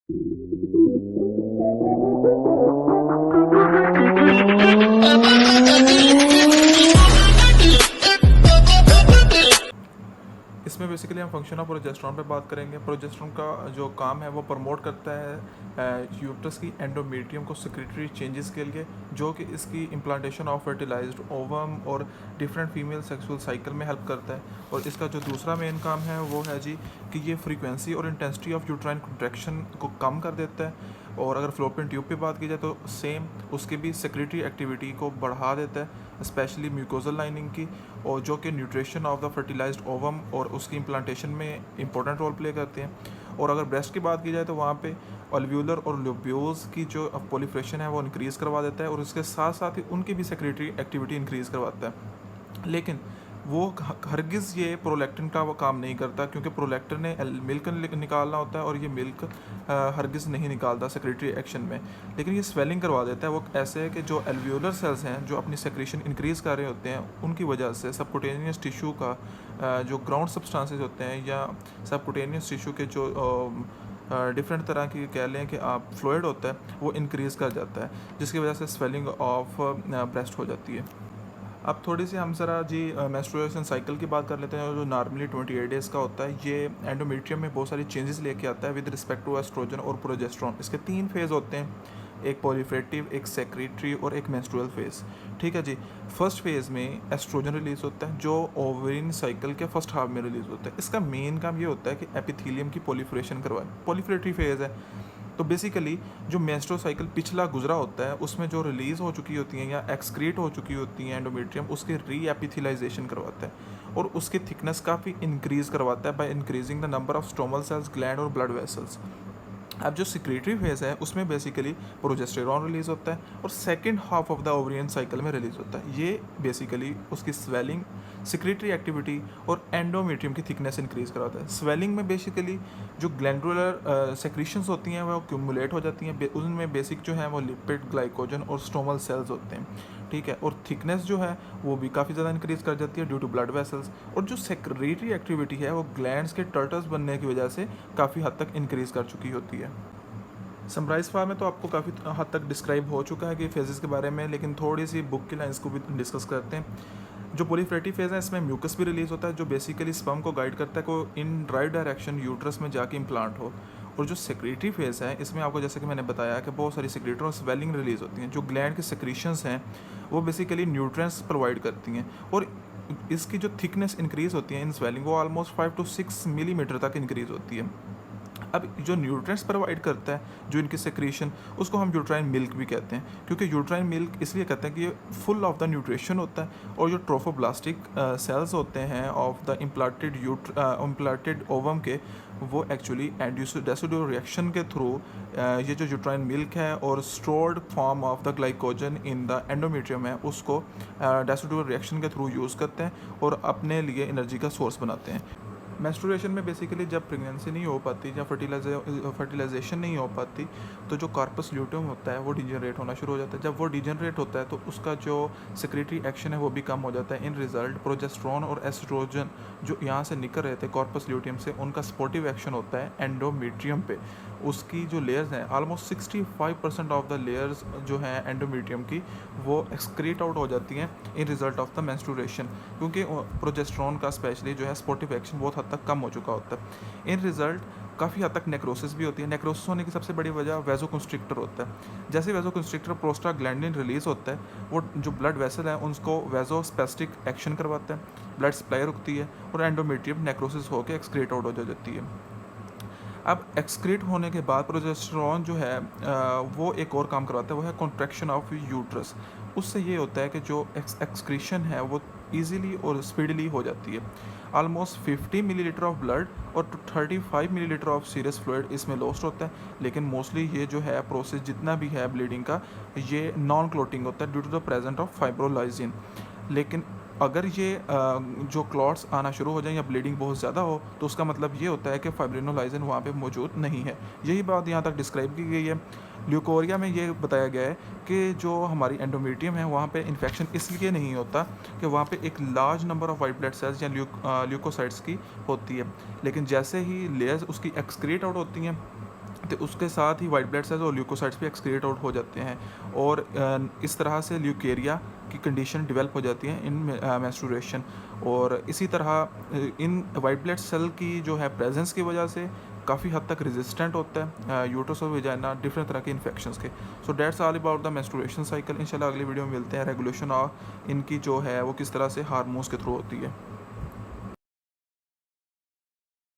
इसमें बेसिकली हम function of progesterone पे बात करेंगे। प्रोजेस्टेरॉन का जो काम है वो प्रमोट करता है यूट्रस की एंडोमेट्रियम को सेक्रेटरी चेंजेस के लिए, जो कि इसकी इम्प्लांटेशन ऑफ फर्टिलाइज्ड ओवम और डिफरेंट फीमेल सेक्सुअल साइकिल में हेल्प करता है। और इसका जो दूसरा मेन काम है वो है जी कि ये फ्रीक्वेंसी और इंटेंसिटी ऑफ यूट्राइन कंट्रैक्शन को कम कर देता है। और अगर फ्लोपियन ट्यूब पे बात की जाए तो सेम उसकी भी सेक्रेटरी एक्टिविटी को बढ़ा देता है, स्पेशली म्यूकोजल लाइनिंग की, और जो कि nutrition of the fertilised ovum और उसकी इम्प्लांटेशन में इंपॉर्टेंट रोल प्ले करते हैं। और अगर ब्रेस्ट की बात की जाए तो वहाँ पे अल्व्यूलर और लोब्यूल्स की जो प्रोलिफरेशन है वो इंक्रीज़ करवा देता है, और उसके साथ साथ ही उनकी भी सेक्रेटरी एक्टिविटी इंक्रीज़ करवाता है। लेकिन वो हरगिज़ ये प्रोलैक्टिन का वो काम नहीं करता, क्योंकि प्रोलैक्टिन ने मिल्क निकालना होता है और ये मिल्क हरगिज़ नहीं निकालता सेक्रेटरी एक्शन में। लेकिन ये स्वेलिंग करवा देता है। वो ऐसे है कि जो एल्वियोलर सेल्स हैं जो अपनी सेक्रेशन इंक्रीज़ कर रहे होते हैं, उनकी वजह से सबकुटेनियस टिश्यू का जो ग्राउंड सब्सटेंसेस होते हैं या सबकुटेनियस टिश्यू के जो डिफरेंट तरह की कह लें कि आप फ्लूइड होता है वो इंक्रीज़ कर जाता है, जिसकी वजह से स्वेलिंग ऑफ ब्रेस्ट हो जाती है। अब थोड़ी सी हम ज़रा जी मेंस्ट्रुएशन साइकिल की बात कर लेते हैं, जो नॉर्मली 28 डेज़ का होता है। ये एंडोमेट्रियम में बहुत सारी चेंजेस लेके आता है विद रिस्पेक्ट टू एस्ट्रोजन और प्रोजेस्टेरॉन। इसके 3 फेज़ होते हैं, एक प्रोलिफरेटिव, एक सेक्रेटरी और एक मेंस्ट्रुअल फेज़। ठीक है जी। फर्स्ट फेज़ में एस्ट्रोजन रिलीज़ होता है जो ओवरिन साइकिल के फर्स्ट हाफ में रिलीज़ होता है। इसका मेन काम ये होता है कि एपिथेलियम की प्रोलिफरेशन करवाए। प्रोलिफरेटरी फेज़ है तो बेसिकली जो मेंस्ट्रुअल साइकिल पिछला गुजरा होता है उसमें जो रिलीज़ हो चुकी होती हैं या एक्सक्रीट हो चुकी होती हैं एंडोमेट्रियम, उसकी री एपिथेलाइजेशन करवाता है और उसकी थिकनेस काफ़ी इंक्रीज़ करवाता है by increasing the number of stromal cells, gland और ब्लड वेसल्स। अब जो सिक्रेटरी फेज़ है उसमें बेसिकली प्रोजेस्टेरॉन रिलीज़ होता है और second half of the ovarian cycle में रिलीज़ होता है। ये बेसिकली उसकी स्वेलिंग, सिक्रेटरी एक्टिविटी और एंडोमेट्रियम की थिकनेस इंक्रीज़ कराता है। स्वेलिंग में बेसिकली जो ग्लैंडुलर सेक्रीशंस होती हैं वो एक्यूमुलेट हो जाती हैं, उनमें बेसिक जो है वो लिपिड, ग्लाइकोजन और स्टोमल सेल्स होते हैं। ठीक है। और थिकनेस जो है वो भी काफ़ी ज़्यादा इंक्रीज़ कर जाती है ड्यू टू ब्लड वेसल्स। और जो सेक्रेटरी एक्टिविटी है वो ग्लैंड्स के टर्टल्स बनने की वजह से काफ़ी हद तक इंक्रीज़ कर चुकी होती है। समराइज फॉर्म में तो आपको काफ़ी हद तक डिस्क्राइब हो चुका है कि फेजेस के बारे में, लेकिन थोड़ी सी बुक की लाइंस को भी डिस्कस करते हैं। जो प्रोलिफरेटिव फेज़ है इसमें म्यूकस भी रिलीज़ होता है जो बेसिकली स्पर्म को गाइड करता है को इन राइट डायरेक्शन यूट्रस में जाके इम्प्लांट हो। और जो सेक्रेटरी फेज़ है इसमें आपको जैसे कि मैंने बताया कि बहुत सारी सेक्रेटरी और स्वेलिंग रिलीज़ होती हैं। जो ग्लैंड की सेक्रीशंस हैं वो बेसिकली न्यूट्रिएंट्स प्रोवाइड करती हैं और इसकी जो थिकनेस इंक्रीज़ होती है इन स्वेलिंग वो ऑलमोस्ट 5 to 6 मिलीमीटर तक इंक्रीज़ होती है। अब जो न्यूट्रिएंट्स प्रोवाइड करता है जो इनकी सेक्रीशन, उसको हम यूट्राइन मिल्क भी कहते हैं, क्योंकि यूट्राइन मिल्क इसलिए कहते हैं कि ये फुल ऑफ द न्यूट्रिशन होता है। और जो ट्रोफोब्लास्टिक सेल्स होते हैं ऑफ द इम्प्लांटेड ओवम के, वो एक्चुअली डेसिडुअल रिएक्शन के थ्रू ये जो यूट्राइन मिल्क है और stored form of the glycogen in the endometrium है उसको डेसिडुअल रिएक्शन के थ्रू यूज़ करते हैं और अपने लिए एनर्जी का सोर्स बनाते हैं। मेंस्ट्रुएशन में बेसिकली जब प्रेगनेंसी नहीं हो पाती या फर्टिलाइजेशन नहीं हो पाती तो जो कॉर्पस ल्यूटियम होता है वो डिजनरेट होना शुरू हो जाता है। जब वो डिजनरेट होता है तो उसका जो सेक्रेटरी एक्शन है वो भी कम हो जाता है। इन रिजल्ट प्रोजेस्टेरॉन और एस्ट्रोजन जो यहाँ से निकल रहे थे कॉर्पस ल्यूटियम से, उनका सपोर्टिव एक्शन होता है एंडोमेट्रियम पे। उसकी जो लेयर्स हैं ऑलमोस्ट 65% ऑफ द लेयर्स जो हैं एंडोमेट्रियम की वो एक्सक्रीट आउट हो जाती हैं इन रिजल्ट ऑफ द मेंस्ट्रुएशन, क्योंकि प्रोजेस्टेरॉन का स्पेशली जो है सपोर्टिव एक्शन बहुत हद तक कम हो चुका होता है। इन रिजल्ट काफ़ी हद तक नेक्रोसिस भी होती है। नेक्रोसिस होने की सबसे बड़ी वजह वेजोकंस्ट्रिक्टर होता है। जैसे वेजोकंस्ट्रिक्टर प्रोस्टाग्लैंडिन रिलीज होता है वो जो ब्लड वेसल है उनको वेजोस्पेस्टिक एक्शन करवाता है, ब्लड सप्लाई रुकती है और एंडोमेट्रियम नेक्रोसिस होकर एक्सक्रीट आउट हो जाती है। अब एक्सक्रीट होने के बाद प्रोजेस्टेरॉन जो है वो एक और काम करवाता है, वो है कॉन्ट्रैक्शन ऑफ यूट्रस। उससे ये होता है कि जो एक्सक्रीशन है वो ईजीली और स्पीडली हो जाती है। ऑलमोस्ट 50 मिलीलीटर ऑफ ब्लड और 35 मिलीलीटर ऑफ सीरियस फ्लूइड इसमें लॉस्ट होता है, लेकिन मोस्टली ये जो है प्रोसेस जितना भी है ब्लीडिंग का ये नॉन क्लोटिंग होता है due to the present of fibrinolysin. लेकिन अगर ये जो क्लॉट्स आना शुरू हो जाए या ब्लीडिंग बहुत ज़्यादा हो तो उसका मतलब ये होता है कि फाइब्रिनोलाइसिन वहाँ पे मौजूद नहीं है। यही बात यहाँ तक डिस्क्राइब की गई है। ल्यूकोरिया में ये बताया गया है कि जो हमारी एंडोमेट्रियम है वहाँ पे इन्फेक्शन इसलिए नहीं होता कि वहाँ पे एक large number of white blood cells या ल्यूकोसाइट्स की होती है, लेकिन जैसे ही लेयर्स उसकी एक्सक्रीट आउट होती हैं तो उसके साथ ही वाइट ब्लड सेल्स और ल्यूकोसाइट्स भी एक्सक्रीट आउट हो जाते हैं और इस तरह से ल्यूकेरिया की कंडीशन डेवलप हो जाती है इन मेंस्ट्रुएशन। और इसी तरह इन वाइट ब्लड सेल की जो है प्रेजेंस की वजह से काफ़ी हद तक रेजिस्टेंट होता है यूट्रस और वेजाइना डिफरेंट तरह के इन्फेक्शंस के। So that's all about the menstruation cycle. इंशाल्लाह अगली वीडियो में मिलते हैं। रेगुलेशन ऑफ इनकी जो है वो किस तरह से हार्मोन्स के थ्रू होती है।